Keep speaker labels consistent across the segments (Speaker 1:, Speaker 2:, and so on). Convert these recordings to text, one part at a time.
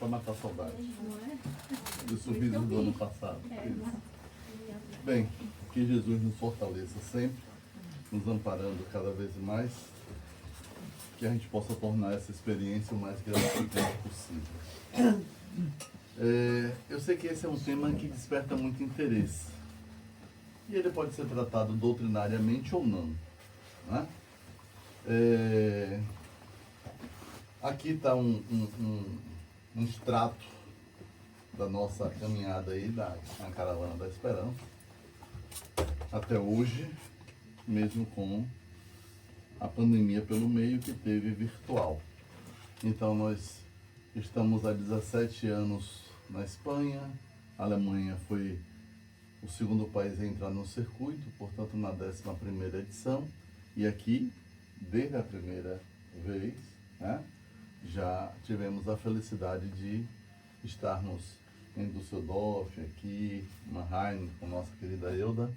Speaker 1: para matar a saudade. Dos vídeos do ano passado. Bem, que Jesus nos fortaleça sempre, nos amparando cada vez mais, que a gente possa tornar essa experiência o mais gratificante possível. Eu sei que esse é um tema que desperta muito interesse. E ele pode ser tratado doutrinariamente ou não, né? Aqui está um extrato da nossa caminhada aí na Caravana da Esperança, até hoje, mesmo com a pandemia pelo meio que teve virtual. Então nós estamos há 17 anos na Espanha, a Alemanha foi o segundo país a entrar no circuito, portanto na 11ª edição, e aqui, desde a primeira vez, né, já tivemos a felicidade de estarmos em Düsseldorf, aqui, Mannheim, com nossa querida Elda,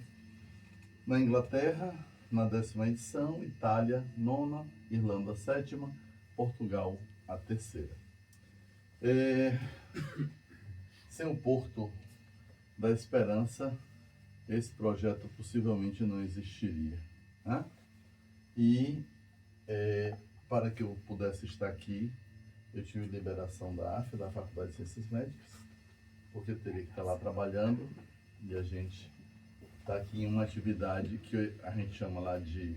Speaker 1: na Inglaterra, na 10ª edição, Itália, 9ª, Irlanda, 7ª, Portugal, a 3ª. Sem o Porto da Esperança, esse projeto possivelmente não existiria, né? E para que eu pudesse estar aqui, eu tive liberação da AF, da Faculdade de Ciências Médicas, porque eu teria que estar lá trabalhando, e a gente está aqui em uma atividade que a gente chama lá de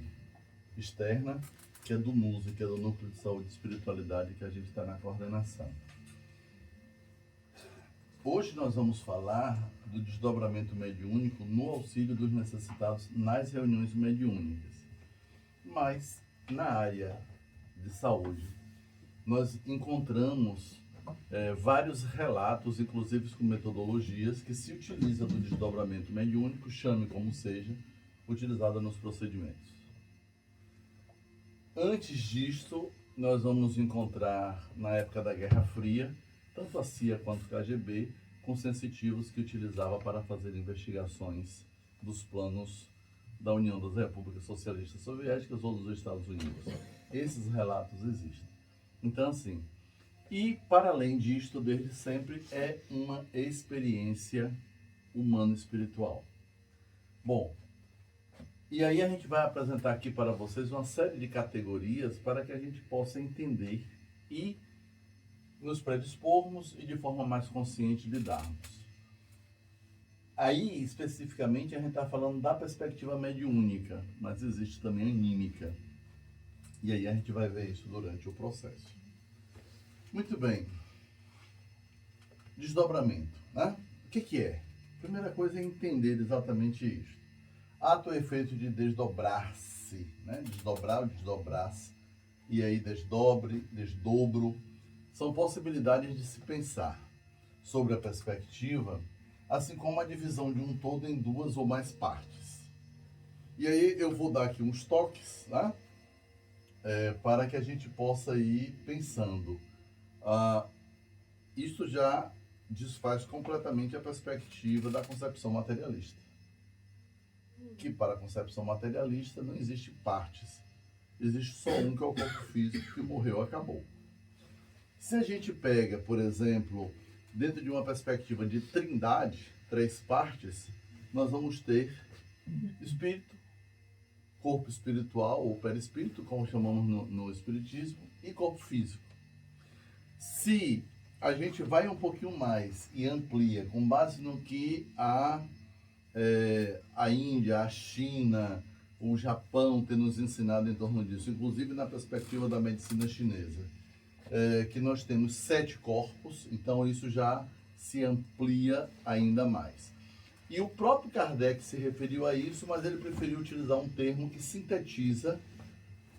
Speaker 1: externa, que é do NUSE, que é do Núcleo de Saúde e Espiritualidade, que a gente está na coordenação. Hoje nós vamos falar do desdobramento mediúnico no auxílio dos necessitados nas reuniões mediúnicas. Mas, na área de saúde, nós encontramos vários relatos, inclusive com metodologias, que se utiliza do desdobramento mediúnico, chame como seja, utilizada nos procedimentos. Antes disto, nós vamos encontrar, na época da Guerra Fria, tanto a CIA quanto o KGB, com sensitivos que utilizava para fazer investigações dos planos da União das Repúblicas Socialistas Soviéticas ou dos Estados Unidos. Esses relatos existem. Então, assim, e para além disto, desde sempre, é uma experiência humano-espiritual. Bom, e aí a gente vai apresentar aqui para vocês uma série de categorias para que a gente possa entender e nos predispormos e de forma mais consciente lidarmos. Aí, especificamente, a gente está falando da perspectiva mediúnica, mas existe também a anímica. E aí a gente vai ver isso durante o processo. Muito bem. Desdobramento, né? O que é? A primeira coisa é entender exatamente isso. Ato ou efeito de desdobrar-se, né? Desdobrar ou desdobrar-se. E aí desdobre, desdobro. São possibilidades de se pensar sobre a perspectiva, assim como a divisão de um todo em duas ou mais partes. E aí eu vou dar aqui uns toques, né? Para que a gente possa ir pensando. Isso já desfaz completamente a perspectiva da concepção materialista. Que para a concepção materialista não existe partes. Existe só um, que é o corpo físico, que morreu, acabou. Se a gente pega, por exemplo, dentro de uma perspectiva de trindade, 3 partes, nós vamos ter espírito, corpo espiritual ou perispírito, como chamamos no espiritismo, e corpo físico. Se a gente vai um pouquinho mais e amplia, com base no que a Índia, a China, o Japão tem nos ensinado em torno disso, inclusive na perspectiva da medicina chinesa, que nós temos 7 corpos, então isso já se amplia ainda mais. E o próprio Kardec se referiu a isso, mas ele preferiu utilizar um termo que sintetiza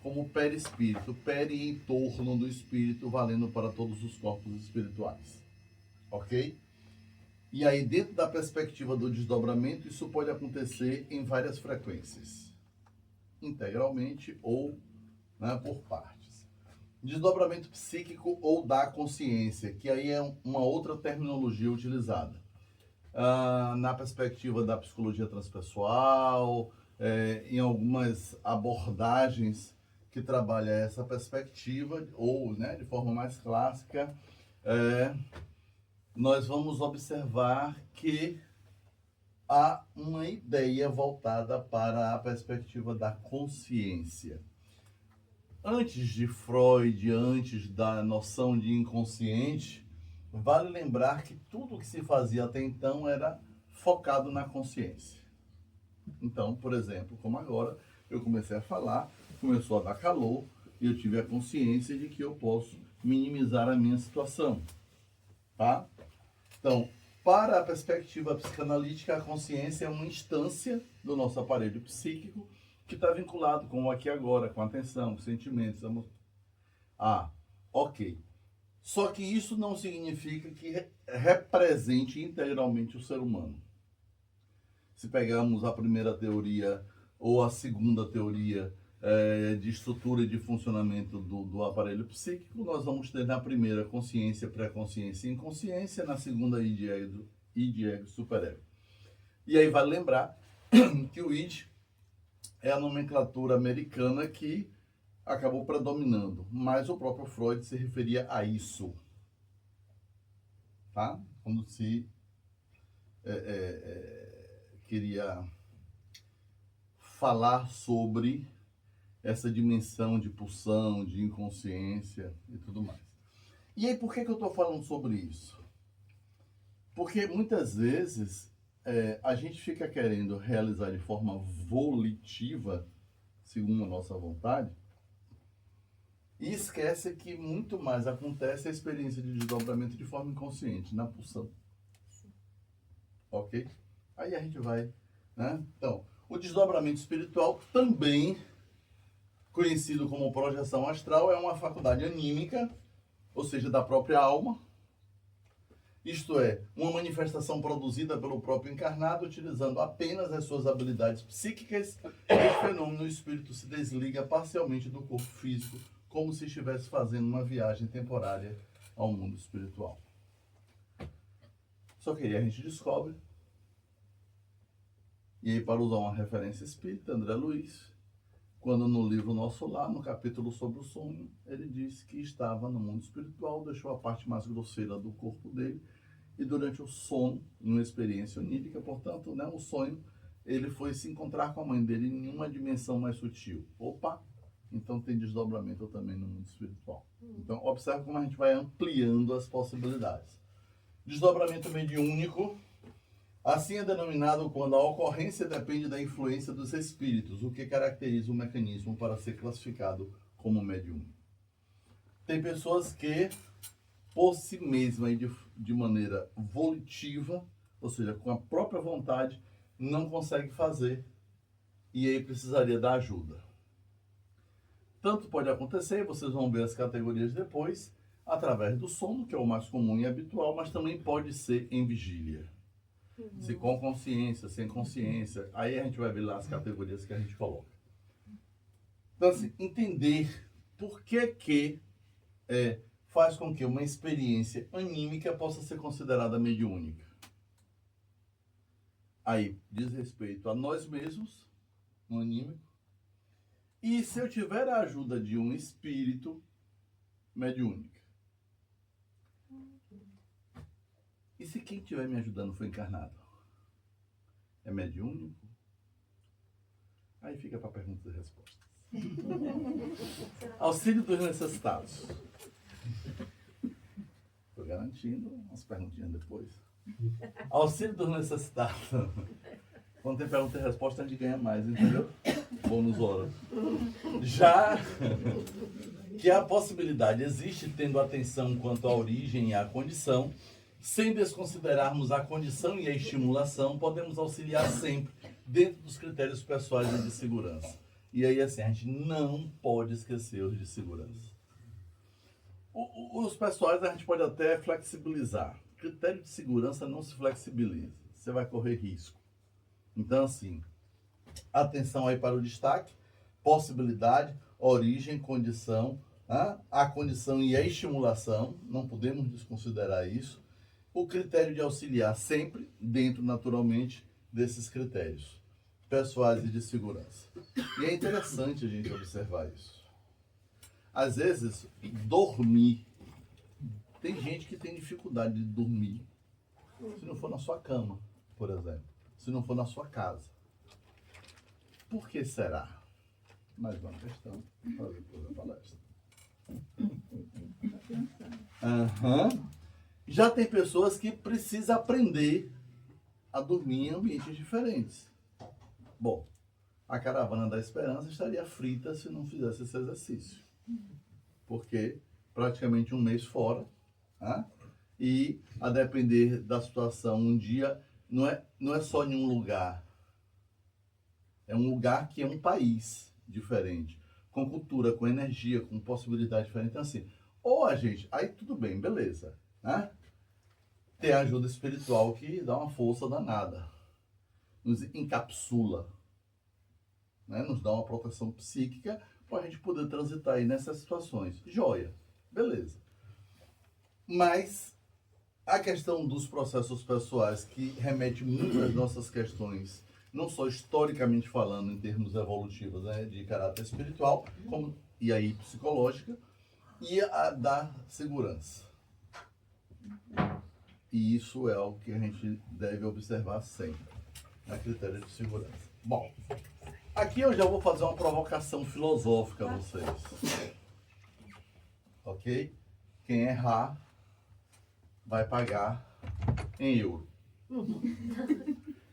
Speaker 1: como perispírito, peri em torno do espírito, valendo para todos os corpos espirituais. Ok? E aí, dentro da perspectiva do desdobramento, isso pode acontecer em várias frequências, integralmente ou, né, por partes. Desdobramento psíquico ou da consciência, que aí é uma outra terminologia utilizada. Na perspectiva da psicologia transpessoal, em algumas abordagens que trabalham essa perspectiva, ou, né, de forma mais clássica, nós vamos observar que há uma ideia voltada para a perspectiva da consciência. Antes de Freud, antes da noção de inconsciente, vale lembrar que tudo que se fazia até então era focado na consciência. Então, por exemplo, como agora, eu comecei a falar, começou a dar calor, e eu tive a consciência de que eu posso minimizar a minha situação. Tá? Então, para a perspectiva psicanalítica, a consciência é uma instância do nosso aparelho psíquico que está vinculado com o aqui e agora, com a atenção, com sentimentos, ok. Só que isso não significa que represente integralmente o ser humano. Se pegarmos a primeira teoria ou a segunda teoria de estrutura e de funcionamento do aparelho psíquico, nós vamos ter na primeira consciência, pré-consciência e inconsciência, na segunda id, ego e superego. E aí vale lembrar que o id é a nomenclatura americana que acabou predominando, mas o próprio Freud se referia a isso, tá? Quando se queria falar sobre essa dimensão de pulsão, de inconsciência e tudo mais. E aí, por que eu estou falando sobre isso? Porque muitas vezes a gente fica querendo realizar de forma volitiva, segundo a nossa vontade, e esquece que muito mais acontece a experiência de desdobramento de forma inconsciente, na pulsão. Ok? Aí a gente vai, né? Então, o desdobramento espiritual, também conhecido como projeção astral, é uma faculdade anímica, ou seja, da própria alma. Isto é, uma manifestação produzida pelo próprio encarnado, utilizando apenas as suas habilidades psíquicas. Esse fenômeno, o espírito se desliga parcialmente do corpo físico, como se estivesse fazendo uma viagem temporária ao mundo espiritual. Só que aí a gente descobre, e aí para usar uma referência espírita, André Luiz, quando no livro Nosso Lar, no capítulo sobre o sonho, ele diz que estava no mundo espiritual, deixou a parte mais grosseira do corpo dele, e durante o sono, em uma experiência onírica, portanto, né, o sonho, ele foi se encontrar com a mãe dele em uma dimensão mais sutil. Opa! Então tem desdobramento também no mundo espiritual. Então observe como a gente vai ampliando as possibilidades. Desdobramento mediúnico, assim é denominado quando a ocorrência depende da influência dos espíritos, o que caracteriza o mecanismo para ser classificado como mediúnico. Tem pessoas que, por si mesma e de maneira volitiva, ou seja, com a própria vontade, não consegue fazer e aí precisaria da ajuda. Tanto pode acontecer, vocês vão ver as categorias depois, através do sono, que é o mais comum e habitual, mas também pode ser em vigília. Se com consciência, sem consciência, aí a gente vai ver lá as categorias que a gente coloca. Então, assim, entender por que faz com que uma experiência anímica possa ser considerada mediúnica. Aí, diz respeito a nós mesmos, no anímico, e se eu tiver a ajuda de um espírito, mediúnica. E se quem estiver me ajudando for encarnado? É mediúnico? Aí fica para perguntas e respostas. Auxílio dos necessitados. Estou garantindo umas perguntinhas depois. Auxílio dos necessitados. Quando tem pergunta e resposta, a gente ganha mais, entendeu? Bônus hora. Já que a possibilidade existe, tendo atenção quanto à origem e à condição, sem desconsiderarmos a condição e a estimulação, podemos auxiliar sempre dentro dos critérios pessoais e de segurança. E aí, assim, a gente não pode esquecer os de segurança. Os pessoais a gente pode até flexibilizar. O critério de segurança não se flexibiliza. Você vai correr risco. Então, assim, atenção aí para o destaque, possibilidade, origem, condição, a condição e a estimulação, não podemos desconsiderar isso. O critério de auxiliar sempre dentro, naturalmente, desses critérios pessoais e de segurança. E é interessante a gente observar isso. Às vezes, dormir Tem gente que tem dificuldade de dormir se não for na sua cama, por exemplo. Se não for na sua casa. Por que será? Mais uma questão para depois da palestra. Já tem pessoas que precisam aprender a dormir em ambientes diferentes. Bom, a caravana da esperança estaria frita se não fizesse esse exercício. Porque praticamente um mês fora, e a depender da situação, um dia não é só em um lugar. É um lugar que é um país diferente, com cultura, com energia, com possibilidade diferente. Então, assim, ou a gente, aí tudo bem, beleza, né? Tem a ajuda espiritual que dá uma força danada, nos encapsula, né? Nos dá uma proteção psíquica para a gente poder transitar aí nessas situações. Joia, beleza. Mas a questão dos processos pessoais, que remete muito às nossas questões, não só historicamente falando, em termos evolutivos, né, de caráter espiritual, como, e aí psicológica, e a da segurança. E isso é algo que a gente deve observar sempre, a critério de segurança. Bom, aqui eu já vou fazer uma provocação filosófica a vocês. Ok? Quem errar vai pagar em euro.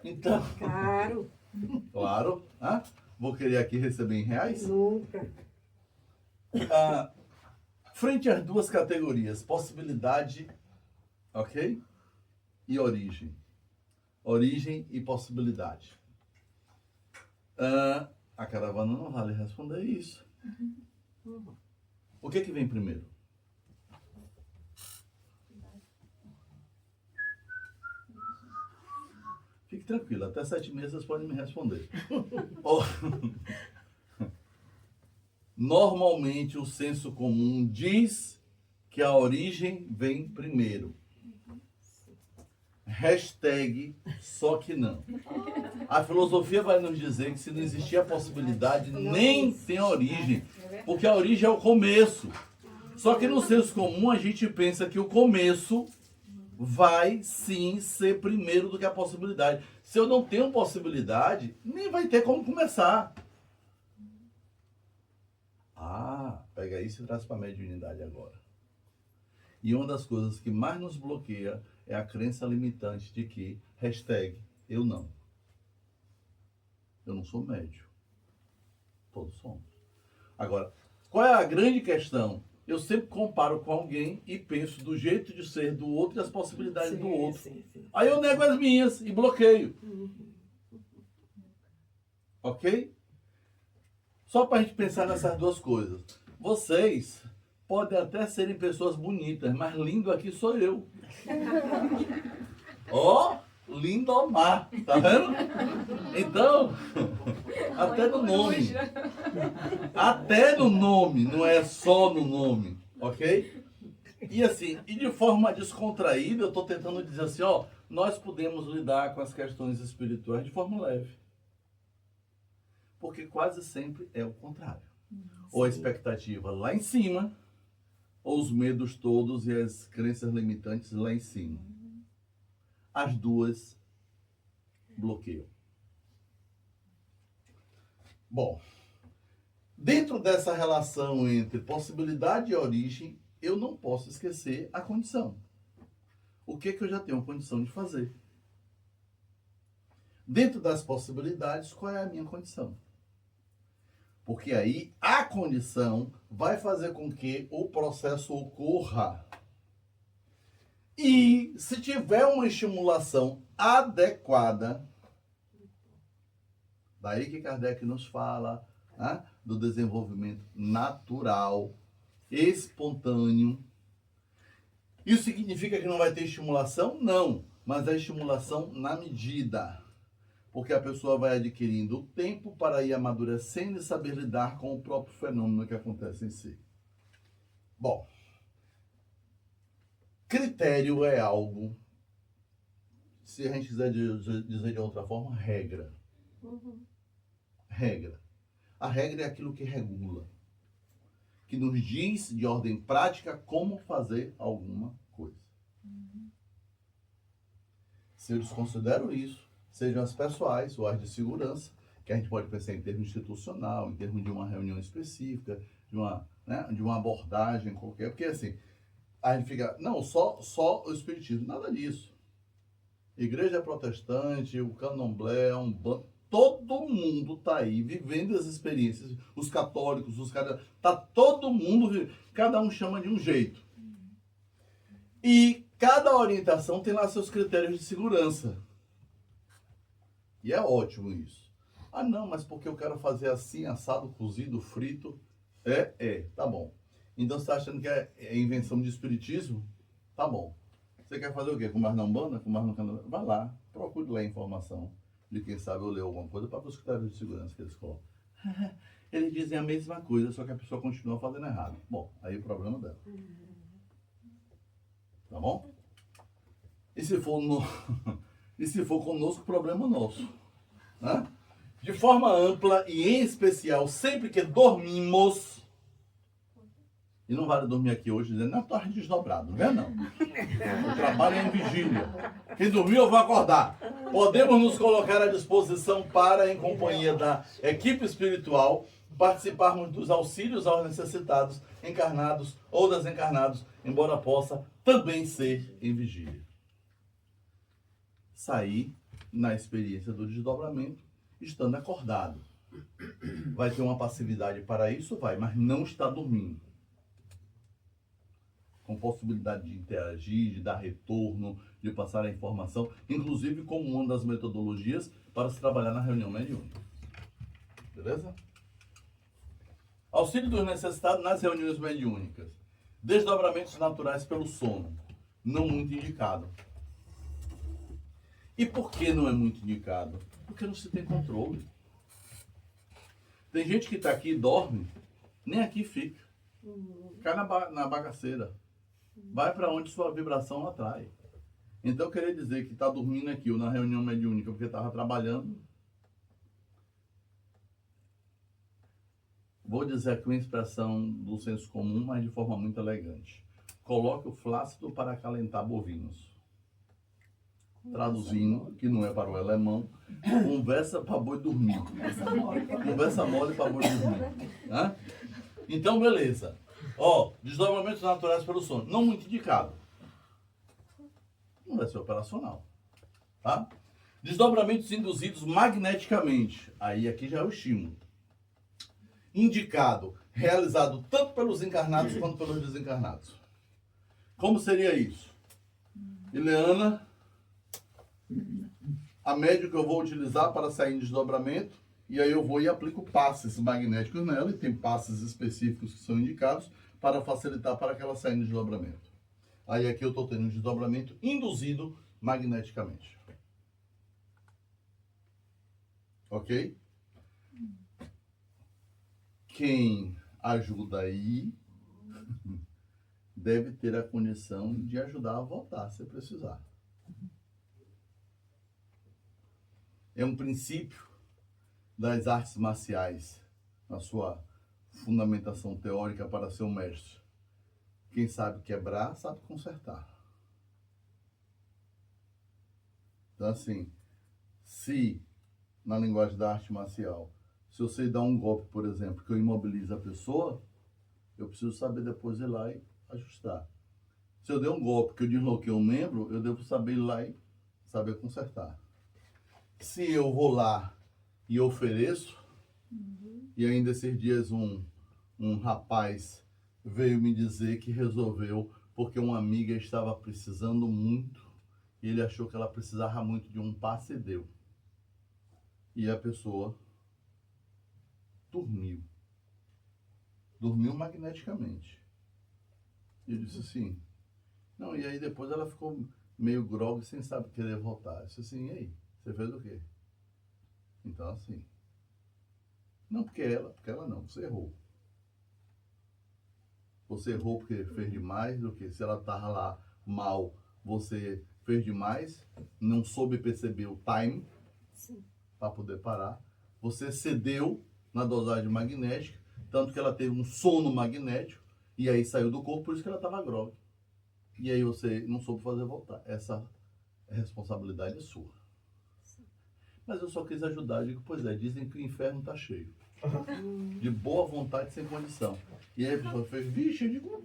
Speaker 1: Então, claro, vou querer aqui receber em reais?
Speaker 2: Nunca.
Speaker 1: Frente às duas categorias, possibilidade, ok? E origem. Origem e possibilidade. A caravana não vale responder isso. O que vem primeiro? Fique tranquilo, até 7 meses vocês podem me responder. Normalmente o senso comum diz que a origem vem primeiro. Hashtag só que não. A filosofia vai nos dizer que se não existir a possibilidade, nem tem origem. Porque a origem é o começo. Só que no senso comum a gente pensa que o começo vai sim ser primeiro do que a possibilidade. Se eu não tenho possibilidade, nem vai ter como começar. Pega isso e traz para a mediunidade agora. E uma das coisas que mais nos bloqueia é a crença limitante de que, hashtag, eu não. Eu não sou médio. Todos somos. Agora, qual é a grande questão? Eu sempre comparo com alguém e penso do jeito de ser do outro e as possibilidades do outro. Sim. Aí eu nego as minhas e bloqueio. Ok? Só para a gente pensar nessas duas coisas. Vocês podem até serem pessoas bonitas, mas lindo aqui sou eu. Lindomar, tá vendo? Então, até no nome. Até no nome, não é só no nome, ok? E assim, e de forma descontraída, eu estou tentando dizer assim, nós podemos lidar com as questões espirituais de forma leve. Porque quase sempre é o contrário. Ou a expectativa lá em cima, ou os medos todos e as crenças limitantes lá em cima. As duas bloqueiam. Bom, dentro dessa relação entre possibilidade e origem, eu não posso esquecer a condição. O que eu já tenho condição de fazer? Dentro das possibilidades, qual é a minha condição? Porque aí a condição vai fazer com que o processo ocorra. E se tiver uma estimulação adequada, daí que Kardec nos fala do desenvolvimento natural, espontâneo. Isso significa que não vai ter estimulação? Não, mas a estimulação na medida. Porque a pessoa vai adquirindo o tempo para ir amadurecendo e saber lidar com o próprio fenômeno que acontece em si. Bom, critério é algo, se a gente quiser dizer de outra forma, regra. Regra. A regra é aquilo que regula, que nos diz de ordem prática como fazer alguma coisa. Se eu desconsidero isso, sejam as pessoais ou as de segurança, que a gente pode pensar em termos institucional, em termos de uma reunião específica, de uma, né, de uma abordagem qualquer, porque assim, a gente fica, não, só o espiritismo, nada disso. Igreja protestante, o candomblé, um bando, todo mundo está aí vivendo as experiências, os católicos, os caras, tá todo mundo, cada um chama de um jeito. E cada orientação tem lá seus critérios de segurança. E é ótimo isso. Ah, não, mas porque eu quero fazer assim, assado, cozido, frito. Tá bom. Então você está achando que é invenção de espiritismo? Tá bom. Você quer fazer o quê? Com mais na Umbanda? Com mais no Canadá? Vai lá, procure lá a informação de quem sabe eu ler alguma coisa para os critérios de segurança que eles colocam. Eles dizem a mesma coisa, só que a pessoa continua fazendo errado. Bom, aí o problema dela. Tá bom? E se for, e se for conosco, problema nosso. Né? De forma ampla e em especial, sempre que dormimos, e não vale dormir aqui hoje dizendo, não, torre desdobrado, não é não. O trabalho é em vigília. Quem dormiu, eu vou acordar. Podemos nos colocar à disposição para, em companhia da equipe espiritual, participarmos dos auxílios aos necessitados, encarnados ou desencarnados, embora possa também ser em vigília. Sair na experiência do desdobramento, estando acordado. Vai ter uma passividade para isso? Vai, mas não está dormindo. Com possibilidade de interagir, de dar retorno, de passar a informação, inclusive como uma das metodologias para se trabalhar na reunião mediúnica. Beleza? Auxílio dos necessitados nas reuniões mediúnicas. Desdobramentos naturais pelo sono. Não muito indicado. E por que não é muito indicado? Porque não se tem controle. Tem gente que está aqui e dorme, nem aqui fica. Cai na bagaceira. Vai para onde sua vibração atrai. Então, querer dizer que está dormindo aqui ou na reunião mediúnica porque estava trabalhando, vou dizer aqui uma expressão do senso comum, mas de forma muito elegante. Coloque o flácido para acalentar bovinos. Traduzindo, que não é para o alemão, conversa para boi dormir. Conversa mole para boi dormir. Né? Então, beleza. Desdobramentos naturais pelo sono. Não muito indicado. Não vai ser operacional. Tá? Desdobramentos induzidos magneticamente. Aí aqui já é o estímulo. Indicado, realizado tanto pelos encarnados quanto pelos desencarnados. Como seria isso? Ileana, a média que eu vou utilizar para sair em desdobramento, e aí eu vou e aplico passes magnéticos nela, e tem passes específicos que são indicados para facilitar para que ela saia em desdobramento. Aí aqui eu estou tendo um desdobramento induzido magneticamente. Ok? Quem ajuda aí deve ter a condição de ajudar a voltar, se precisar. É um princípio das artes marciais, na sua fundamentação teórica para ser um mestre. Quem sabe quebrar, sabe consertar. Então, assim, se, na linguagem da arte marcial, se eu sei dar um golpe, por exemplo, que eu imobilizo a pessoa, eu preciso saber depois ir lá e ajustar. Se eu der um golpe que eu desloquei um membro, eu devo saber ir lá e saber consertar. Se eu vou lá e ofereço, e ainda esses dias um rapaz veio me dizer que resolveu porque uma amiga estava precisando muito e ele achou que ela precisava muito de um passe e deu. E a pessoa dormiu. Dormiu magneticamente. E eu disse assim, não, e aí depois ela ficou meio grogue sem saber querer voltar. Eu disse assim, e aí? Você fez o quê? Então assim, não porque ela não, você errou. Você errou porque fez demais do que se ela estava lá mal, você fez demais, não soube perceber o time para poder parar. Você cedeu na dosagem magnética Tanto que ela teve um sono magnético e aí saiu do corpo, por isso que ela estava grogue. E aí você não soube fazer voltar. Essa responsabilidade é sua. Mas eu só quis ajudar. Eu digo, pois é, dizem que o inferno está cheio. De boa vontade, sem condição. E aí a pessoa fez, vixe, eu digo...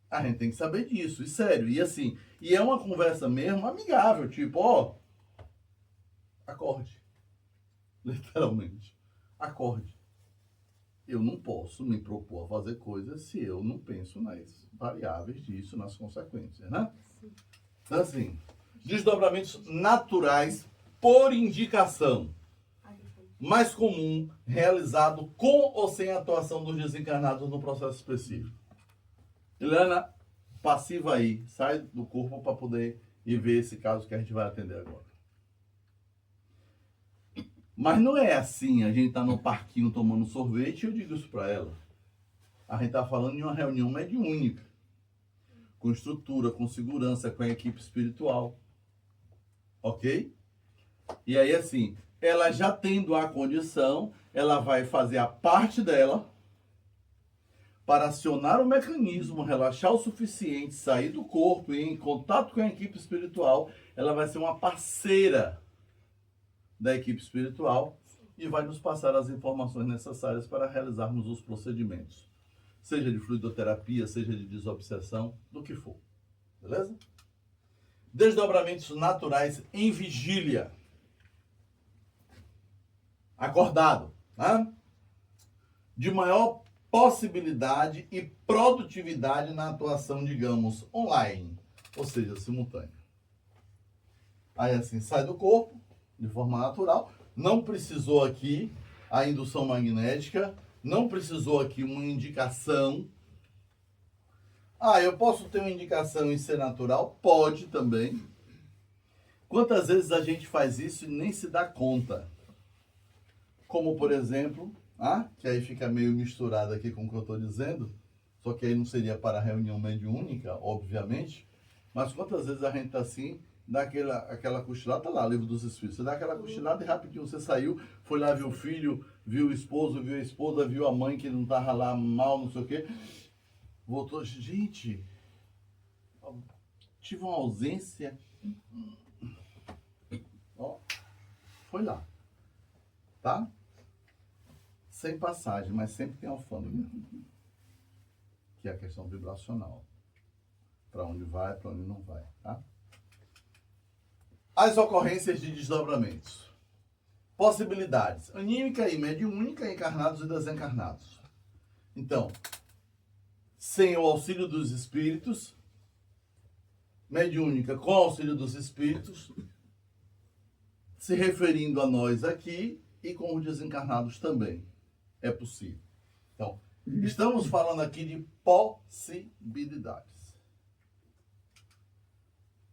Speaker 1: A gente tem que saber disso, e sério. E assim, e é uma conversa mesmo amigável, tipo, ó... Acorde. Literalmente. Acorde. Eu não posso me propor a fazer coisas se eu não penso nas variáveis disso, nas consequências, né? Sim. Então, assim, desdobramentos naturais por indicação. Mais comum, realizado com ou sem atuação dos desencarnados no processo específico. Helena, passiva aí, sai do corpo para poder ir ver esse caso que a gente vai atender agora. Mas não é assim, a gente tá no parquinho tomando sorvete e eu digo isso para ela. A gente tá falando de uma reunião mediúnica, com estrutura, com segurança, com a equipe espiritual. Ok? E aí assim, ela já tendo a condição, ela vai fazer a parte dela para acionar o mecanismo, relaxar o suficiente, sair do corpo e em contato com a equipe espiritual, ela vai ser uma parceira da equipe espiritual e vai nos passar as informações necessárias para realizarmos os procedimentos. Seja de fluidoterapia, seja de desobsessão, do que for. Beleza? Desdobramentos naturais em vigília. Acordado. Né? De maior possibilidade e produtividade na atuação, digamos, online. Ou seja, simultânea. Aí assim, sai do corpo, de forma natural. Não precisou aqui a indução magnética, não precisou aqui uma indicação. Ah, eu posso ter uma indicação e ser natural? Pode também. Quantas vezes a gente faz isso e nem se dá conta? Como, por exemplo, que aí fica meio misturado aqui com o que eu estou dizendo, só que aí não seria para a reunião mediúnica, obviamente, mas quantas vezes a gente está assim, dá aquela cochilada, tá lá, Livro dos Espíritos, você dá aquela cochilada e rapidinho você saiu, foi lá ver o filho, viu o esposo, viu a esposa, viu a mãe que não estava lá mal, não sei o quê, voltou, gente, tive uma ausência, ó, foi lá, tá? Sem passagem, mas sempre tem alfândega, que é a questão vibracional, para onde vai, para onde não vai, tá? As ocorrências de desdobramentos. Possibilidades. Anímica e mediúnica, encarnados e desencarnados. Então, sem o auxílio dos espíritos, mediúnica com o auxílio dos espíritos, se referindo a nós aqui e com os desencarnados também. É possível. Então, estamos falando aqui de possibilidades.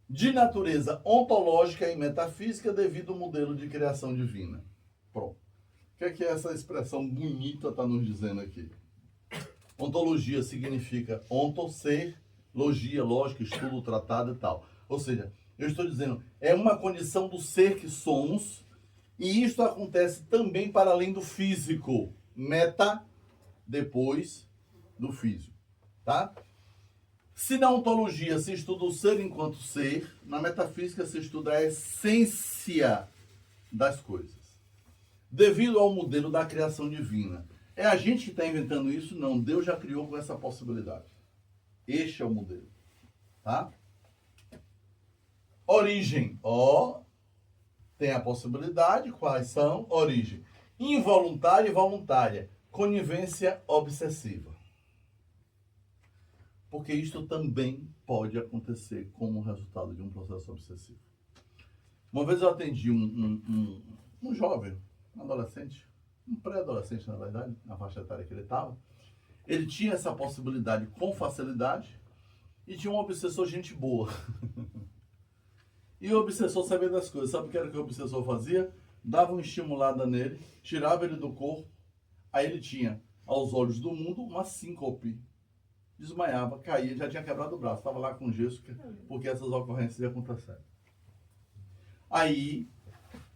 Speaker 1: De natureza ontológica e metafísica devido ao modelo de criação divina. Pronto. O que é que essa expressão bonita está nos dizendo aqui? Ontologia significa onto, ser, logia, lógica, estudo, tratado e tal. Ou seja, eu estou dizendo, é uma condição do ser que somos, e isto acontece também para além do físico. Meta, depois do físico. Tá? Se na ontologia se estuda o ser enquanto ser, na metafísica se estuda a essência das coisas. Devido ao modelo da criação divina. É a gente que está inventando isso? Não, Deus já criou com essa possibilidade. Este é o modelo. Tá? Origem. Tem a possibilidade. Quais são? Origem. Involuntária e voluntária. Conivência obsessiva. Porque isto também pode acontecer como resultado de um processo obsessivo. Uma vez eu atendi um jovem, um adolescente, um pré-adolescente, na verdade, na faixa etária que ele estava. Ele tinha essa possibilidade com facilidade e tinha um obsessor gente boa. E o obsessor sabia das coisas. Sabe o que era que o obsessor fazia? Dava uma estimulada nele, tirava ele do corpo, aí ele tinha, aos olhos do mundo, uma síncope. Desmaiava, caía, já tinha quebrado o braço, estava lá com gesso, porque essas ocorrências iam acontecendo. Aí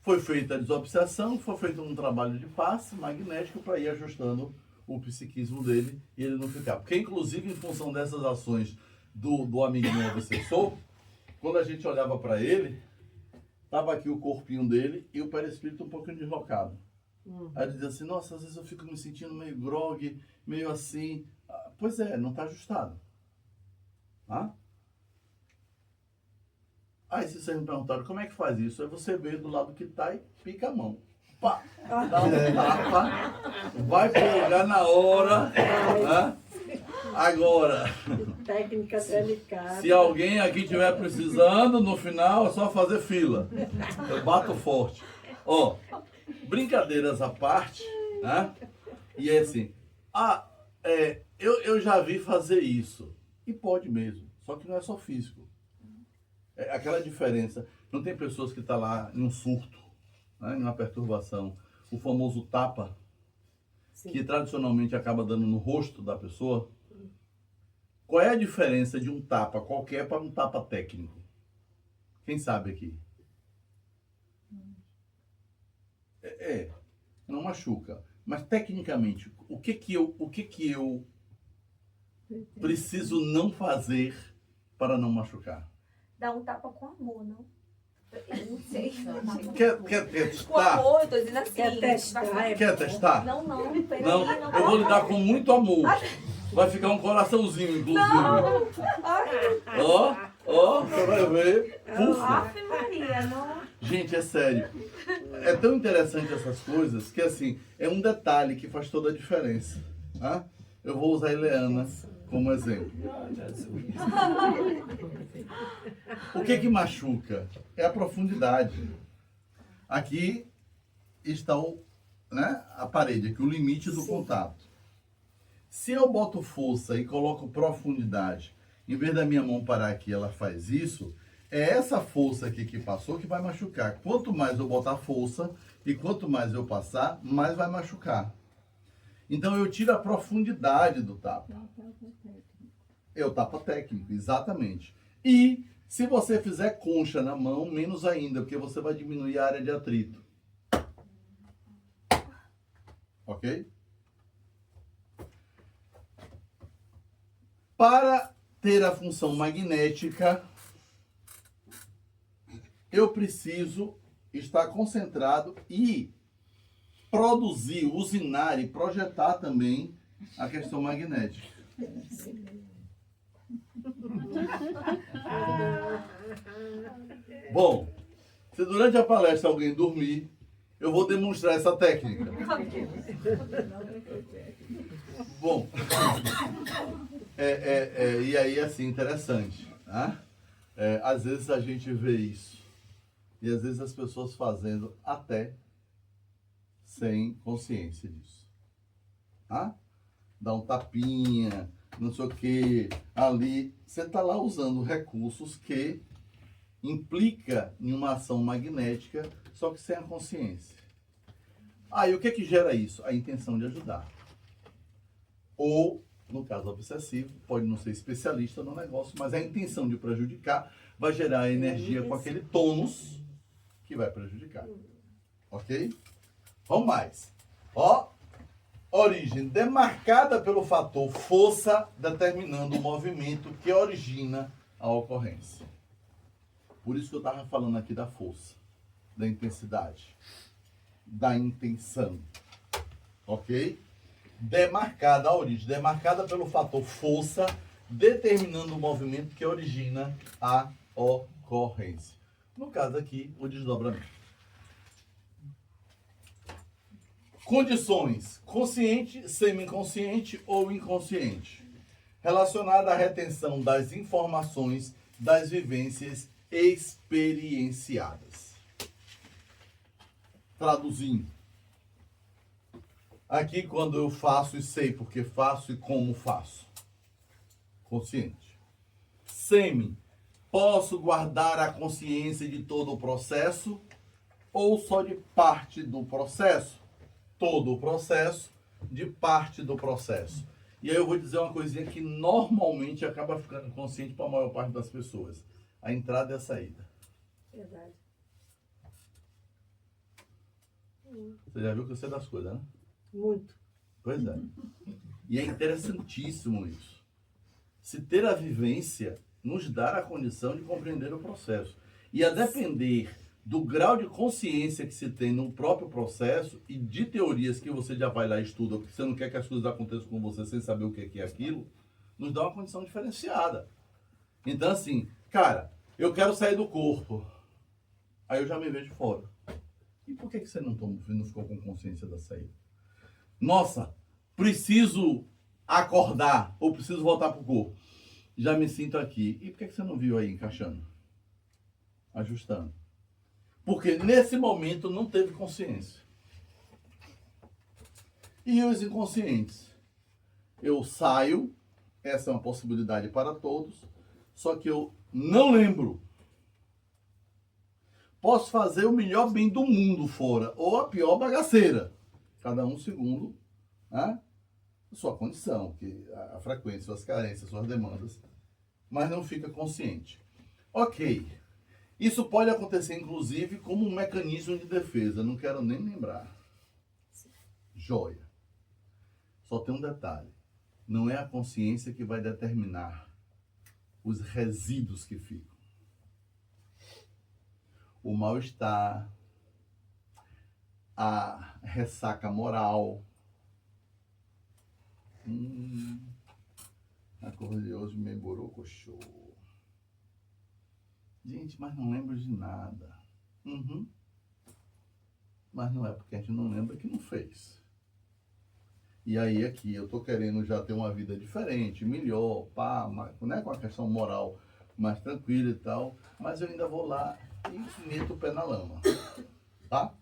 Speaker 1: Foi feita a desobsessão, foi feito um trabalho de passe magnético para ir ajustando o psiquismo dele e ele não ficar. Porque, inclusive, em função dessas ações do amiguinho obsessor, quando a gente olhava para ele, tava aqui o corpinho dele e o perispírito um pouquinho deslocado. Aí ele dizia assim, nossa, às vezes eu fico me sentindo meio grogue, meio assim. Ah, pois é, não está ajustado. Tá? Aí se vocês me perguntaram, como é que faz isso? Aí você vê do lado que está e pica a mão. Pá, dá um tapa, vai pegar na hora. Né? Agora,
Speaker 2: Técnica delicada.
Speaker 1: se alguém aqui estiver precisando, no final é só fazer fila. Eu bato forte. Ó, brincadeiras à parte, né? E é assim, eu já vi fazer isso. E pode mesmo, só que não é só físico. É aquela diferença. Não tem pessoas que estão lá em um surto, né, em uma perturbação. O famoso tapa,
Speaker 2: Sim.
Speaker 1: que tradicionalmente acaba dando no rosto da pessoa. Qual é a diferença de um tapa qualquer para um tapa técnico? Quem sabe aqui? Não machuca. Mas tecnicamente, o que que eu preciso não fazer para não machucar?
Speaker 3: Dá um tapa com amor, não? Eu não sei.
Speaker 1: Quer
Speaker 3: Com
Speaker 1: testar?
Speaker 3: amor, eu tô dizendo assim.
Speaker 2: Quer testar?
Speaker 1: Quer testar?
Speaker 3: Não, não, peraí.
Speaker 1: Não, eu vou lhe dar com muito amor. Vai ficar um coraçãozinho, inclusive. Ó, você vai ver. Pufa.
Speaker 3: Ave Maria, não.
Speaker 1: Gente, é sério. É tão interessante essas coisas que, assim, é um detalhe que faz toda a diferença. Tá? Eu vou usar a Ileana como exemplo. O que machuca? É a profundidade. Aqui está a parede, aqui o limite do contato. Se eu boto força e coloco profundidade, em vez da minha mão parar aqui, ela faz isso, é essa força aqui que passou que vai machucar. Quanto mais eu botar força e quanto mais eu passar, mais vai machucar. Então eu tiro a profundidade do tapa. É o tapa técnico, exatamente. E se você fizer concha na mão, menos ainda, porque você vai diminuir a área de atrito. Ok? Para ter a função magnética, eu preciso estar concentrado e produzir, usinar e projetar também a questão magnética. Bom, se durante a palestra alguém dormir, eu vou demonstrar essa técnica. Bom, e aí assim, interessante, tá? Às vezes a gente vê isso, e às vezes as pessoas fazendo até sem consciência disso, tá? Dá um tapinha, não sei o que, ali, você está lá usando recursos que implica em uma ação magnética, só que sem a consciência. E o que gera isso? A intenção de ajudar. Ou, no caso obsessivo, pode não ser especialista no negócio, mas a intenção de prejudicar vai gerar energia com aquele tônus que vai prejudicar. Ok? Vamos mais. Origem demarcada pelo fator força, determinando o movimento que origina a ocorrência. Por isso que eu estava falando aqui da força, da intensidade, da intenção. Ok? Demarcada a origem, demarcada pelo fator força, determinando o movimento que origina a ocorrência. No caso aqui, o desdobramento. Condições: consciente, semi-inconsciente ou inconsciente, relacionada à retenção das informações das vivências experienciadas. Traduzindo, aqui quando eu faço e sei porque faço e como faço, consciente. Semi, posso guardar a consciência de todo o processo ou só de parte do processo? Todo o processo, de parte do processo. E aí eu vou dizer uma coisinha que normalmente acaba ficando consciente para a maior parte das pessoas. A entrada e a saída.
Speaker 2: Verdade.
Speaker 1: Você já viu que eu sei das coisas, né?
Speaker 2: Muito.
Speaker 1: Pois é. E é interessantíssimo isso. Se ter a vivência nos dá a condição de compreender o processo. E a depender do grau de consciência que se tem no próprio processo e de teorias que você já vai lá e estuda, porque você não quer que as coisas aconteçam com você sem saber o que é aquilo, nos dá uma condição diferenciada. Então, assim, cara, eu quero sair do corpo. Aí eu já me vejo fora. E por que você não ficou com consciência da saída? Nossa, preciso acordar ou preciso voltar pro corpo. Já me sinto aqui. E por que você não viu aí encaixando? Ajustando. Porque nesse momento não teve consciência. E os inconscientes? Eu saio, essa é uma possibilidade para todos, só que eu não lembro. Posso fazer o melhor bem do mundo fora, ou a pior bagaceira. Cada um segundo, né, sua condição, a frequência, suas carências, suas demandas, mas não fica consciente. Ok. Isso pode acontecer, inclusive, como um mecanismo de defesa. Não quero nem lembrar. Joia. Só tem um detalhe. Não é a consciência que vai determinar os resíduos que ficam. O mal-estar, a ressaca moral. A cor de hoje me borocochô. Gente, mas não lembro de nada. Mas não é porque a gente não lembra que não fez. E aí aqui eu tô querendo já ter uma vida diferente, melhor, pá, né, com a questão moral mais tranquila e tal, mas eu ainda vou lá e meto o pé na lama. Tá?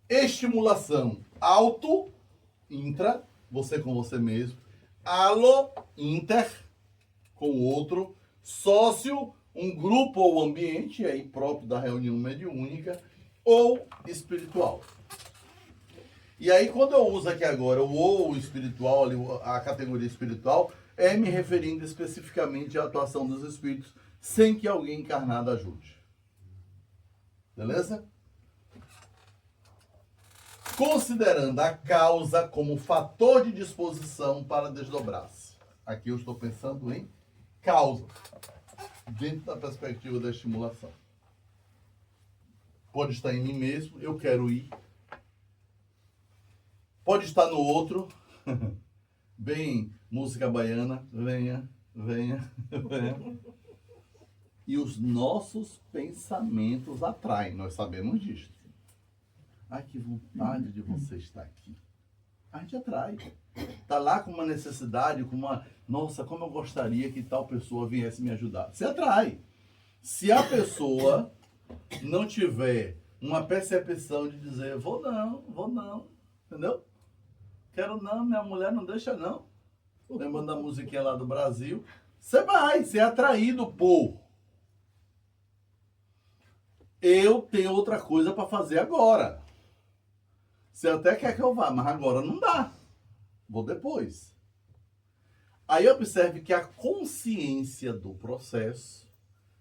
Speaker 1: Estimulação auto, intra, você com você mesmo. Alo, inter, com o outro. Sócio, um grupo ou ambiente, aí próprio da reunião mediúnica, ou espiritual. E aí, quando eu uso aqui agora o ou espiritual, a categoria espiritual, é me referindo especificamente à atuação dos espíritos, sem que alguém encarnado ajude. Beleza? Considerando a causa como fator de disposição para desdobrar-se. Aqui eu estou pensando em causa, dentro da perspectiva da estimulação. Pode estar em mim mesmo, eu quero ir. Pode estar no outro. Bem, música baiana, venha, venha, venha. E os nossos pensamentos atraem, nós sabemos disso. Ai, que vontade de você estar aqui. A gente atrai. Tá lá com uma necessidade, com uma... Nossa, como eu gostaria que tal pessoa viesse me ajudar. Você atrai. Se a pessoa não tiver uma percepção de dizer, vou não, entendeu? Quero não, minha mulher não deixa não. Lembrando da musiquinha lá do Brasil. Você vai ser atraído por... Eu tenho outra coisa para fazer agora. Você até quer que eu vá, mas agora não dá. Vou depois. Aí observe que a consciência do processo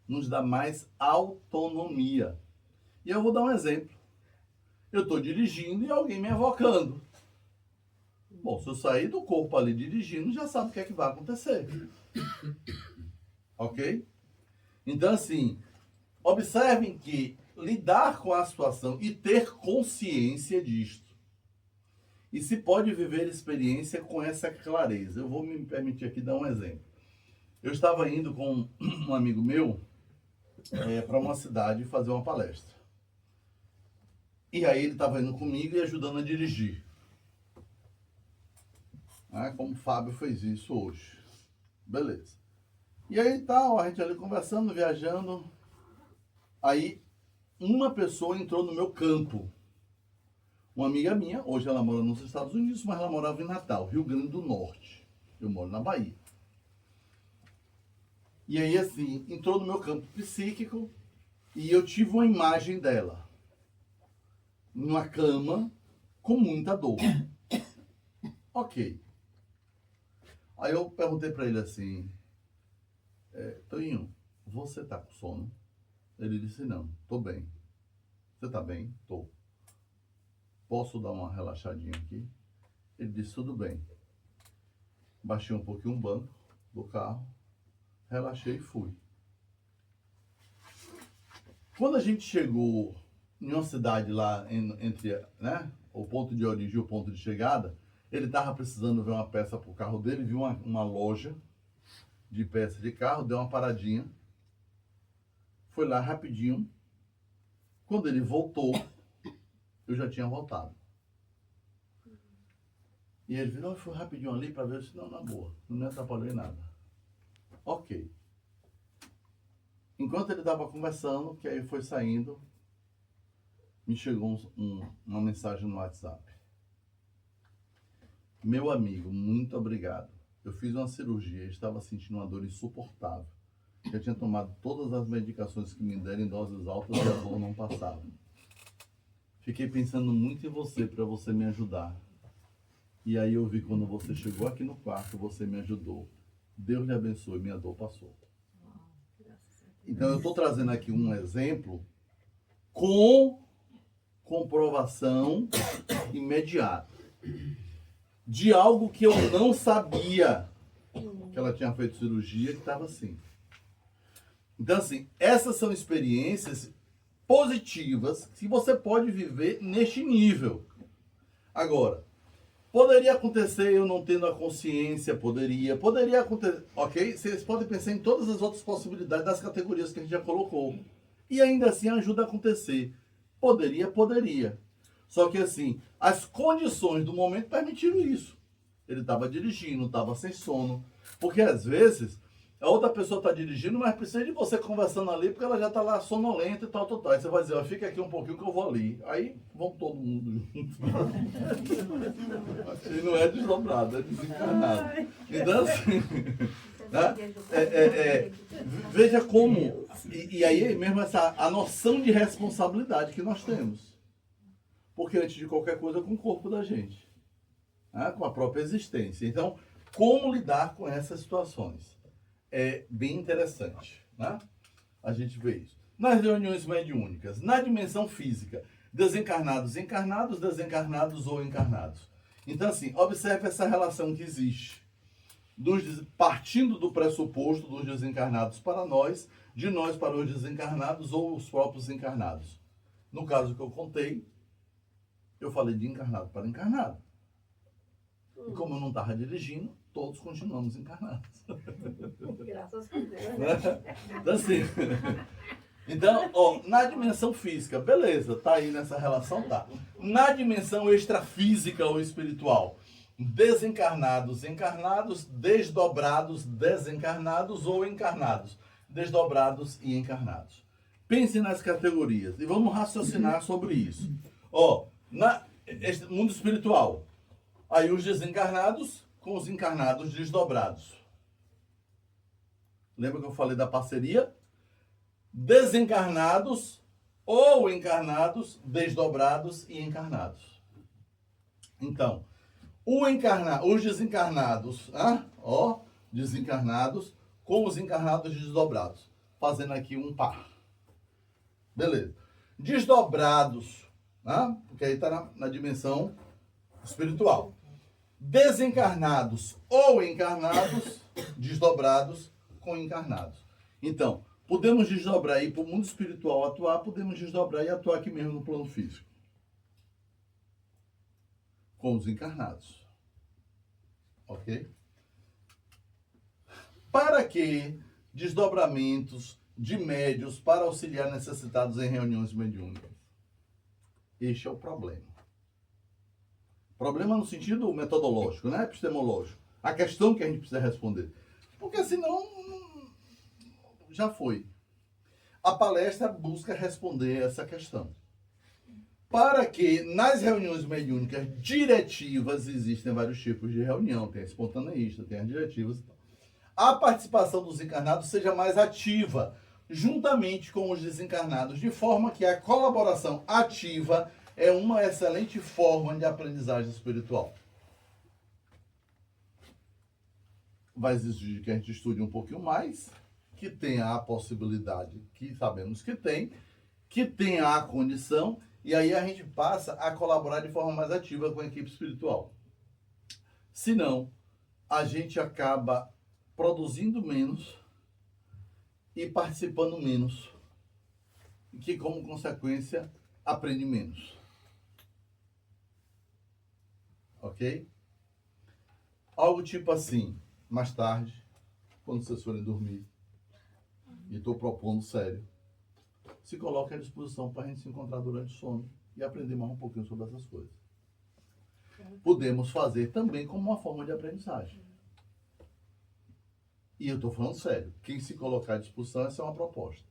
Speaker 1: nos dá mais autonomia. E eu vou dar um exemplo. Eu estou dirigindo e alguém me evocando. Bom, se eu sair do corpo ali dirigindo, já sabe o que é que vai acontecer. Ok? Então, assim, observem que lidar com a situação e ter consciência disto. E se pode viver experiência com essa clareza. Eu vou me permitir aqui dar um exemplo. Eu estava indo com um amigo meu para uma cidade fazer uma palestra. E aí ele estava indo comigo e ajudando a dirigir. Como o Fábio fez isso hoje. Beleza. E aí tal, a gente ali conversando, viajando. Aí uma pessoa entrou no meu campo. Uma amiga minha, hoje ela mora nos Estados Unidos, mas ela morava em Natal, Rio Grande do Norte. Eu moro na Bahia. E aí, assim, entrou no meu campo psíquico e eu tive uma imagem dela. Numa cama, com muita dor. Ok. Aí eu perguntei pra ele assim, Toninho, você tá com sono? Ele disse, não, tô bem. Você tá bem? Tô. posso dar uma relaxadinha aqui? Ele disse, tudo bem. Baixei um pouquinho o banco do carro, relaxei e fui. Quando a gente chegou em uma cidade lá entre, né, o ponto de origem e o ponto de chegada, ele estava precisando ver uma peça para o carro dele, viu uma loja de peça de carro, deu uma paradinha, foi lá rapidinho. Quando ele voltou, eu já tinha voltado. E ele virou, foi rapidinho ali para ver se não, na boa, não me atrapalhou em nada. Ok. Enquanto ele estava conversando, que aí foi saindo, me chegou uma mensagem no WhatsApp. Meu amigo, muito obrigado. Eu fiz uma cirurgia e estava sentindo uma dor insuportável. Já tinha tomado todas as medicações que me deram em doses altas e a dor não passava. Fiquei pensando muito em você para você me ajudar. E aí eu vi quando você chegou aqui no quarto, você me ajudou. Deus lhe abençoe, minha dor passou. Então eu estou trazendo aqui um exemplo com comprovação imediata de algo que eu não sabia que ela tinha feito cirurgia, que estava assim. Então assim, essas são experiências positivas que você pode viver neste nível. Agora, poderia acontecer eu não tendo a consciência, poderia acontecer, ok? Vocês podem pensar em todas as outras possibilidades das categorias que a gente já colocou. E ainda assim ajuda a acontecer. Poderia. Só que assim, as condições do momento permitiram isso. Ele estava dirigindo, estava sem sono. Porque às vezes, a outra pessoa está dirigindo, mas precisa de você conversando ali, porque ela já está lá sonolenta e tal. Aí você vai dizer, ó, fica aqui um pouquinho que eu vou ali. Aí vão todo mundo junto. E não é desdobrado, é desencarnado. Então assim, né? Veja como, e aí mesmo a noção de responsabilidade que nós temos. Porque antes de qualquer coisa, com o corpo da gente, né? Com a própria existência. Então, como lidar com essas situações? É bem interessante, né? A gente vê isso. Nas reuniões mediúnicas, na dimensão física, desencarnados, encarnados, desencarnados ou encarnados. Então, assim, observe essa relação que existe. Partindo do pressuposto dos desencarnados para nós, de nós para os desencarnados ou os próprios encarnados. No caso que eu contei, eu falei de encarnado para encarnado. E como eu não estava dirigindo, todos continuamos encarnados.
Speaker 3: Graças a Deus.
Speaker 1: Então, assim, então, ó, na dimensão física, beleza, tá aí nessa relação, tá. Na dimensão extrafísica ou espiritual, desencarnados, encarnados, desdobrados, desencarnados ou encarnados, desdobrados e encarnados. Pense nas categorias e vamos raciocinar sobre isso. Ó, este mundo espiritual, aí os desencarnados com os encarnados desdobrados. Lembra que eu falei da parceria? Desencarnados ou encarnados, desdobrados e encarnados. Então, os desencarnados, desencarnados com os encarnados desdobrados. Fazendo aqui um par. Beleza. Desdobrados, porque aí está na dimensão espiritual. Desencarnados ou encarnados, desdobrados com encarnados. Então, podemos desdobrar e ir para o mundo espiritual atuar, podemos desdobrar e atuar aqui mesmo no plano físico. Com os encarnados. Ok? Para que desdobramentos de médios para auxiliar necessitados em reuniões mediúnicas? Este é o problema. Problema no sentido metodológico, né? Epistemológico. A questão que a gente precisa responder. Porque senão, já foi. A palestra busca responder essa questão. Para que nas reuniões mediúnicas diretivas, existem vários tipos de reunião, tem a espontaneísta, tem as diretivas e tal. A participação dos encarnados seja mais ativa, juntamente com os desencarnados, de forma que a colaboração ativa é uma excelente forma de aprendizagem espiritual. Vai exigir que a gente estude um pouquinho mais, que tenha a possibilidade, que sabemos que tenha a condição E aí a gente passa a colaborar de forma mais ativa com a equipe espiritual. Se não, a gente acaba produzindo menos e participando menos, e que, como consequência, aprende menos. Ok? Algo tipo assim, mais tarde, quando vocês forem dormir, e estou propondo sério, se coloque à disposição para a gente se encontrar durante o sono e aprender mais um pouquinho sobre essas coisas. Podemos fazer também como uma forma de aprendizagem. E eu estou falando sério. Quem se colocar à disposição, essa é uma proposta.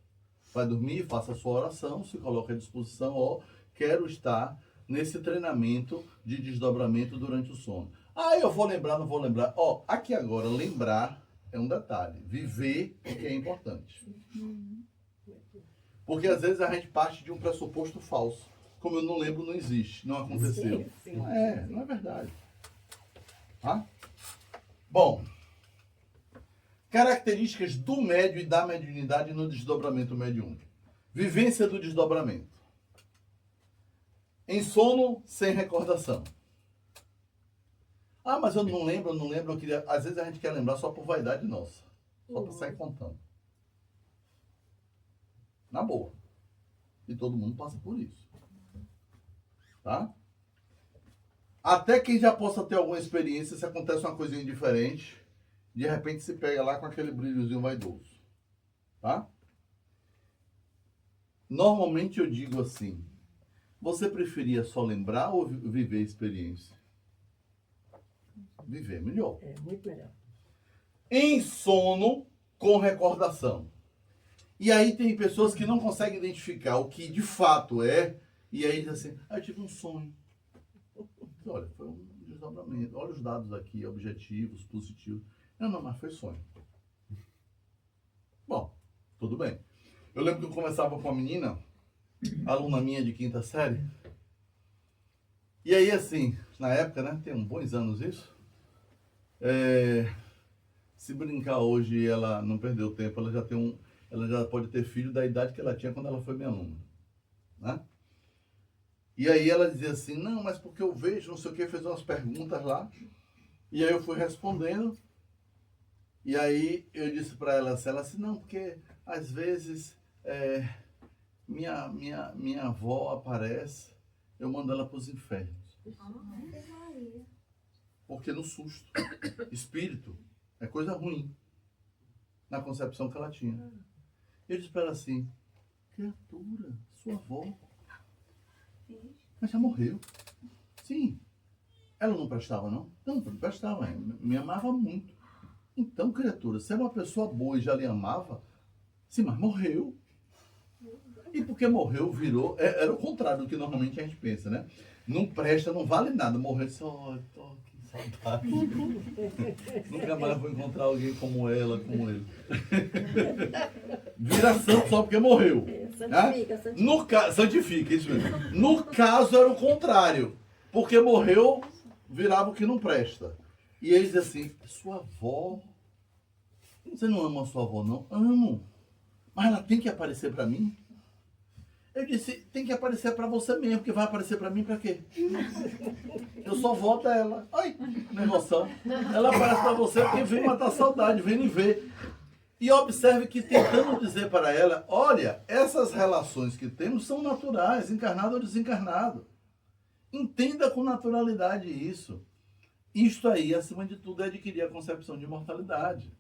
Speaker 1: Vai dormir, faça a sua oração, se coloque à disposição, ó, quero estar nesse treinamento de desdobramento durante o sono. Ah, eu vou lembrar, não vou lembrar. Ó, aqui agora, lembrar é um detalhe. Viver é que é importante. Porque às vezes a gente parte de um pressuposto falso. Como eu não lembro, não existe, não aconteceu.
Speaker 2: Sim.
Speaker 1: Não é verdade. Tá? Bom, características do médio e da mediunidade no desdobramento mediúnico. Vivência do desdobramento. Em sono, sem recordação. Ah, mas eu não lembro, eu queria... Às vezes a gente quer lembrar só por vaidade nossa. Só para sair contando. Na boa. E todo mundo passa por isso. Tá? Até quem já possa ter alguma experiência, se acontece uma coisinha diferente, de repente se pega lá com aquele brilhozinho vaidoso. Tá? Normalmente eu digo assim, você preferia só lembrar ou viver a experiência? Viver é melhor.
Speaker 2: É muito melhor.
Speaker 1: Em sono com recordação. E aí tem pessoas que não conseguem identificar o que de fato é, e aí diz assim, eu tive um sonho. Olha, foi um desdobramento. Olha os dados aqui, objetivos, positivos. Não, mas foi sonho. Bom, tudo bem. Eu lembro que eu conversava com uma menina, aluna minha de 5ª série, e aí assim, na época, né, tem uns bons anos isso, se brincar hoje ela não perdeu tempo, ela já pode ter filho da idade que ela tinha quando ela foi minha aluna, né? E aí ela dizia assim, não, mas porque eu vejo, não sei o que, fez umas perguntas lá, e aí eu fui respondendo, e aí eu disse para ela assim, não, porque às vezes minha avó aparece, eu mando ela para os infernos. Porque no susto, espírito é coisa ruim, na concepção que ela tinha. Eu disse para ela assim, criatura, sua avó, mas já morreu. Sim. Ela não prestava, não? Não prestava, me amava muito. Então, criatura, se era uma pessoa boa e já lhe amava, sim, mas morreu. E porque morreu, virou... Era o contrário do que normalmente a gente pensa, né? Não presta, não vale nada. Morreu, só, que saudade. Nunca mais vou encontrar alguém como ela, como ele. Vira santo só porque morreu.
Speaker 2: Santifica.
Speaker 1: Santifica, isso mesmo. No caso era o contrário. Porque morreu, virava o que não presta. E ele diz assim, sua avó... Você não ama a sua avó, não? Amo. Mas ela tem que aparecer para mim? Eu disse, tem que aparecer para você mesmo, porque vai aparecer para mim para quê? Eu sou vó dela. Ai, minha emoção. Ela aparece para você porque vem matar a saudade, vem me ver. E observe que tentando dizer para ela, olha, essas relações que temos são naturais, encarnado ou desencarnado. Entenda com naturalidade isso. Isto aí, acima de tudo, é adquirir a concepção de imortalidade.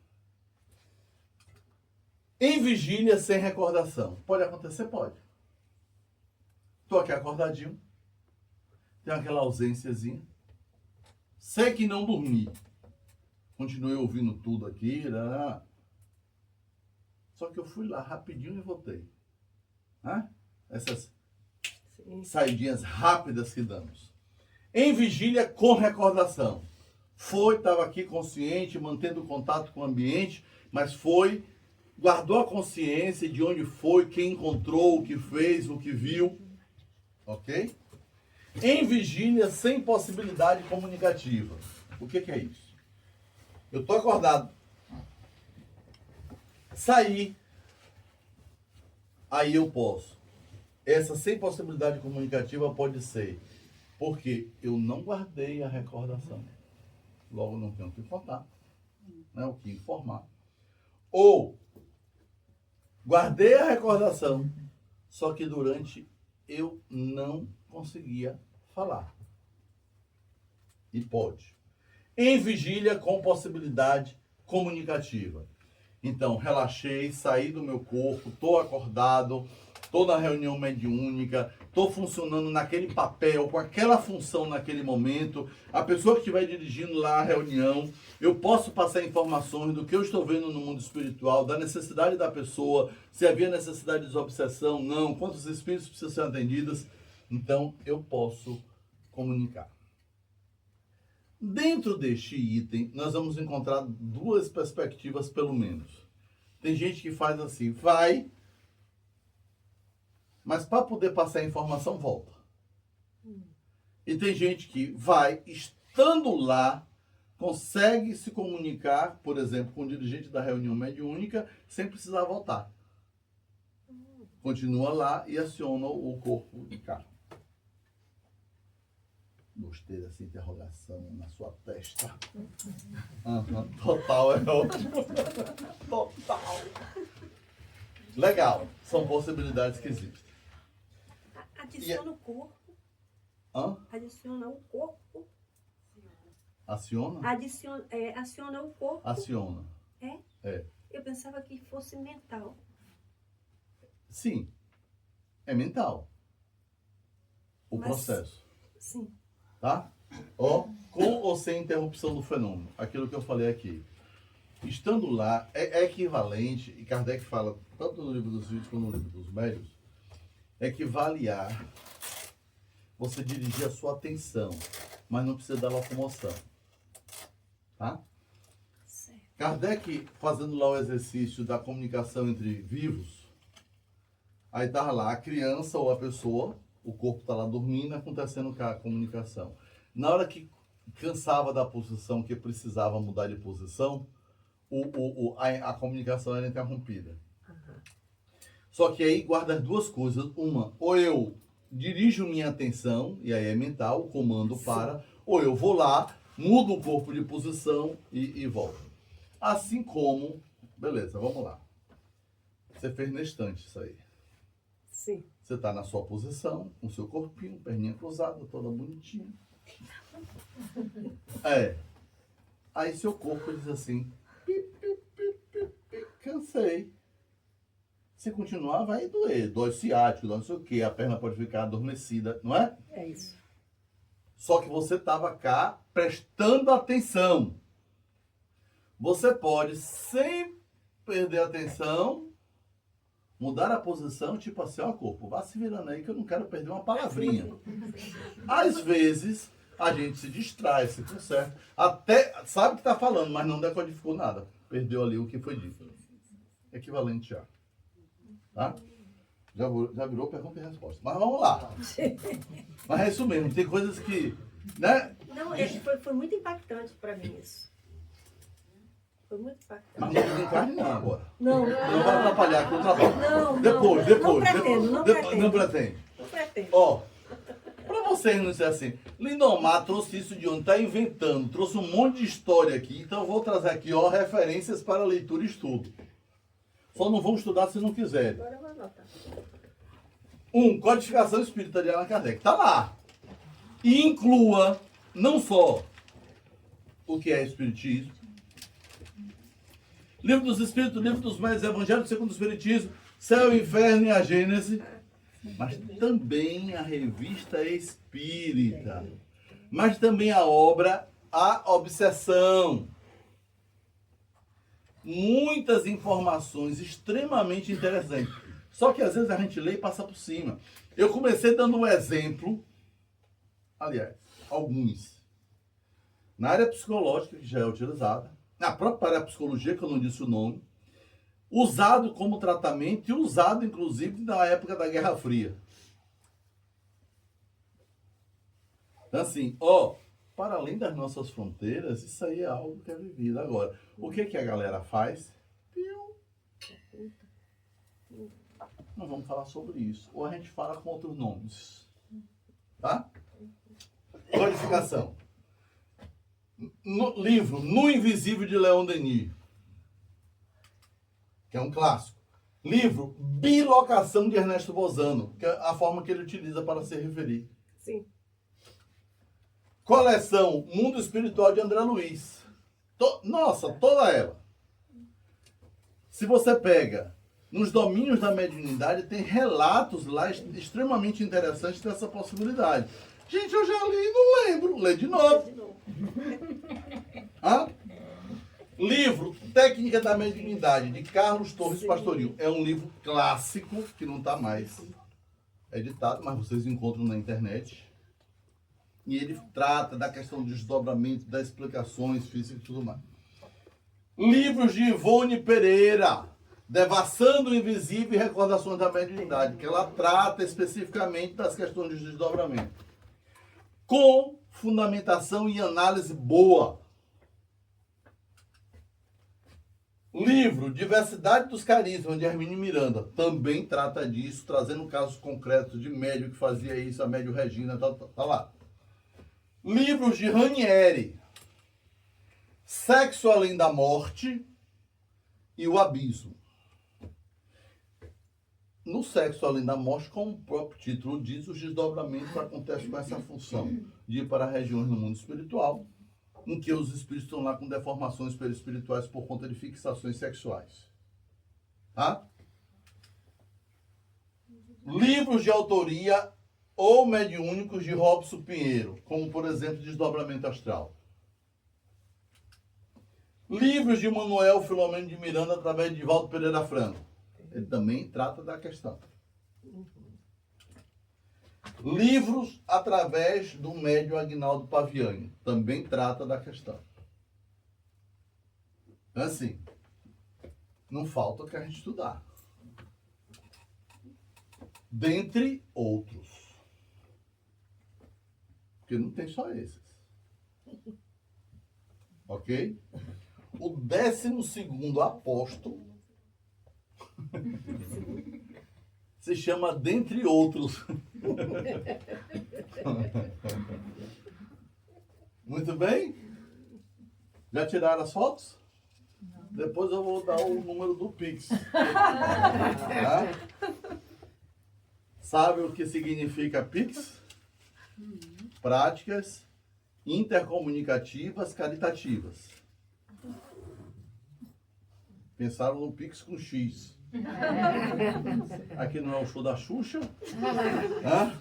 Speaker 1: Em vigília sem recordação. Pode acontecer? Pode. Estou aqui acordadinho. Tem aquela ausênciazinha. Sei que não dormi. Continuei ouvindo tudo aqui. Só que eu fui lá rapidinho e voltei. Essas saidinhas rápidas que damos. Em vigília com recordação. Estava aqui consciente, mantendo contato com o ambiente, mas guardou a consciência de onde foi, quem encontrou, o que fez, o que viu. Ok? Em vigília sem possibilidade comunicativa. O que é isso? Eu estou acordado. Saí. Aí eu posso Essa sem possibilidade comunicativa pode ser porque eu não guardei a recordação. Logo não tenho o que contar, né, o que informar. Ou guardei a recordação, só que durante eu não conseguia falar. E pode. Em vigília com possibilidade comunicativa. Então, relaxei, saí do meu corpo, estou acordado, estou na reunião mediúnica, estou funcionando naquele papel, com aquela função naquele momento. A pessoa que estiver dirigindo lá a reunião, eu posso passar informações do que eu estou vendo no mundo espiritual, da necessidade da pessoa, se havia necessidade de desobsessão, não, quantos espíritos precisam ser atendidos. Então, eu posso comunicar. Dentro deste item, nós vamos encontrar duas perspectivas, pelo menos. Tem gente que faz assim, vai, mas para poder passar a informação, volta. E tem gente que vai, estando lá, consegue se comunicar, por exemplo, com o dirigente da reunião mediúnica, sem precisar voltar. Continua lá e aciona o corpo de cá. Gostei dessa interrogação na sua testa. Total é ótimo. Total. Legal. São possibilidades que existem.
Speaker 2: Adiciona o corpo. Adiciona o corpo.
Speaker 1: Aciona?
Speaker 2: Aciona o corpo.
Speaker 1: Aciona. É.
Speaker 2: Eu pensava que fosse mental.
Speaker 1: Sim. É mental. O processo.
Speaker 2: Sim.
Speaker 1: Tá? Com ou sem interrupção do fenômeno. Aquilo que eu falei aqui. Estando lá, é equivalente, e Kardec fala, tanto no livro dos vídeos como no livro dos médios, equivale a você dirigir a sua atenção, mas não precisa da locomoção. Tá?
Speaker 2: Certo.
Speaker 1: Kardec fazendo lá o exercício da comunicação entre vivos, aí estava lá a criança ou a pessoa, o corpo está lá dormindo, acontecendo com a comunicação. Na hora que cansava da posição, que precisava mudar de posição, a comunicação era interrompida. Só que aí guarda as duas coisas. Uma, ou eu dirijo minha atenção, e aí é mental, o comando para, ou eu vou lá, mudo o corpo de posição e volto. Assim como, beleza, vamos lá. Você fez na estante isso aí.
Speaker 2: Sim.
Speaker 1: Você está na sua posição, com o seu corpinho, perninha cruzada, toda bonitinha. Aí seu corpo diz assim, cansei. Se continuar, vai doer. Dói ciático, dói não sei o quê. A perna pode ficar adormecida, não é?
Speaker 2: É isso.
Speaker 1: Só que você estava cá prestando atenção. Você pode, sem perder a atenção, mudar a posição, tipo assim, ó, corpo, vá se virando aí que eu não quero perder uma palavrinha. Às vezes, a gente se distrai, se conserta. Até sabe que está falando, mas não decodificou nada. Perdeu ali o que foi dito. Equivalente já. Tá? Já virou pergunta e resposta. Mas vamos lá. Mas é isso mesmo, tem coisas que, né?
Speaker 2: Não, foi muito impactante para mim isso. Foi muito impactante.
Speaker 1: Mas não tem carne não agora.
Speaker 2: Não.
Speaker 1: Não vai atrapalhar com o trabalho.
Speaker 2: Não.
Speaker 1: Depois.
Speaker 2: Não
Speaker 1: pretende.
Speaker 2: Não pretendo.
Speaker 1: Ó, pra vocês não ser assim, Lindomar trouxe isso de onde? Tá inventando, trouxe um monte de história aqui, então eu vou trazer aqui, ó, referências para leitura e estudo. Só não vão estudar se não quiserem.
Speaker 2: Agora eu vou anotar.
Speaker 1: Codificação Espírita de Allan Kardec. Tá lá. E inclua não só o que é Espiritismo, Livro dos Espíritos, Livro dos Médios, Evangelho segundo o Espiritismo, Céu, Inferno e a Gênese, mas também a Revista Espírita, mas também a obra A Obsessão. Muitas informações extremamente interessantes. Só que às vezes a gente lê e passa por cima. Eu comecei dando um exemplo, aliás, alguns. Na área psicológica, que já é utilizada, na própria parapsicologia, que eu não disse o nome, usado como tratamento e usado, inclusive, na época da Guerra Fria. Então, assim, para além das nossas fronteiras, isso aí é algo que é vivido. Agora, o que a galera faz? Não vamos falar sobre isso. Ou a gente fala com outros nomes. Tá? Codificação. No livro No Invisível de Leon Denis, que é um clássico. Livro Bilocação de Ernesto Bozano, que é a forma que ele utiliza para se referir.
Speaker 2: Sim.
Speaker 1: Coleção Mundo Espiritual de André Luiz. Nossa, toda ela. Se você pega nos domínios da mediunidade, tem relatos lá extremamente interessantes dessa possibilidade. Gente, eu já li e não lembro. Lê de novo. Hã? Livro Técnica da Mediunidade, de Carlos Torres Pastoril. É um livro clássico que não está mais editado, mas vocês encontram na internet. E ele trata da questão do desdobramento, das explicações físicas e tudo mais. Livros de Ivone Pereira, Devassando o Invisível e Recordações da Mediunidade, que ela trata especificamente das questões de desdobramento. Com fundamentação e análise boa. Livro Diversidade dos Carismas, de Hermínio Miranda, também trata disso, trazendo casos concretos de médium que fazia isso, a médium Regina, tá lá. Livros de Ranieri, Sexo Além da Morte e O Abismo. No Sexo Além da Morte, como o próprio título diz, os desdobramentos acontecem com essa função de ir para regiões no mundo espiritual, em que os espíritos estão lá com deformações perispirituais por conta de fixações sexuais. Tá? Livros de autoria ou mediúnicos de Robson Pinheiro, como, por exemplo, Desdobramento Astral. Livros de Manuel Filomeno de Miranda, através de Valdo Pereira Franco. Ele também trata da questão. Livros através do médium Aguinaldo Paviani. Também trata da questão. Assim, não falta o que a gente estudar. Dentre outros. Porque não tem só esses. Ok? O 12º apóstolo se chama Dentre Outros. Muito bem? Já tiraram as fotos? Não. Depois eu vou dar o número do Pix. Tá? Sabe o que significa Pix? Práticas intercomunicativas caritativas. Pensaram no Pix com X. Aqui não é o show da Xuxa? Hã?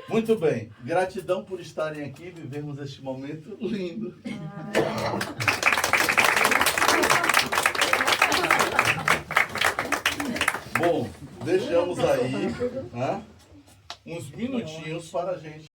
Speaker 1: Muito bem. Gratidão por estarem aqui e vivermos este momento lindo. Bom, deixamos aí uns minutinhos para a gente